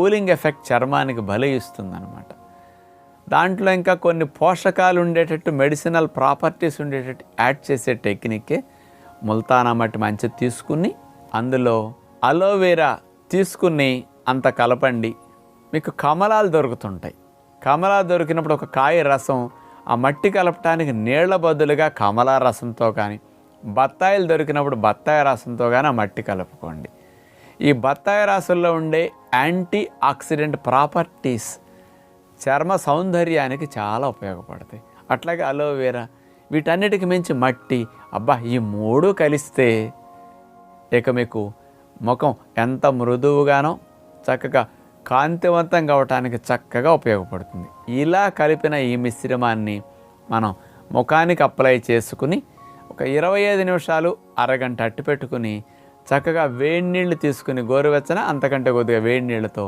Cooling effect చర్మానికి భలే ఇస్తుందన్నమాట. దాంట్లో ఇంకా కొన్ని పోషకాలు ఉండేటట్టు, మెడిసినల్ ప్రాపర్టీస్ ఉండేటట్టు యాడ్ చేసే టెక్నిక్కే ముల్తానా మట్టి మంచిది తీసుకుని అందులో అలోవెరా తీసుకుని అంత కలపండి. మీకు కమలాలు దొరుకుతుంటాయి. కమలా దొరికినప్పుడు ఒక కాయ రసం ఆ మట్టి కలపటానికి నీళ్ల బదులుగా కమలా రసంతో కానీ, బత్తాయిలు దొరికినప్పుడు బత్తాయి రసంతో కానీ ఆ మట్టి కలుపుకోండి. ఈ బత్తాయి రసంలో ఉండే యాంటీ ఆక్సిడెంట్ ప్రాపర్టీస్ చర్మ సౌందర్యానికి చాలా ఉపయోగపడతాయి. అట్లాగే అలోవెరా, వీటన్నిటికి మించి మట్టి. అబ్బా, ఈ మూడు కలిస్తే ఇక మీకు ముఖం ఎంత మృదువుగానో చక్కగా కాంతివంతం కావటానికి చక్కగా ఉపయోగపడుతుంది. ఇలా కలిపిన ఈ మిశ్రమాన్ని మనం ముఖానికి అప్లై చేసుకుని ఒక 25 నిమిషాలు అరగంట అట్టి పెట్టుకుని చక్కగా వేడి నీళ్ళు తీసుకుని, గోరువెచ్చన అంతకంటే కొద్దిగా వేడి నీళ్ళతో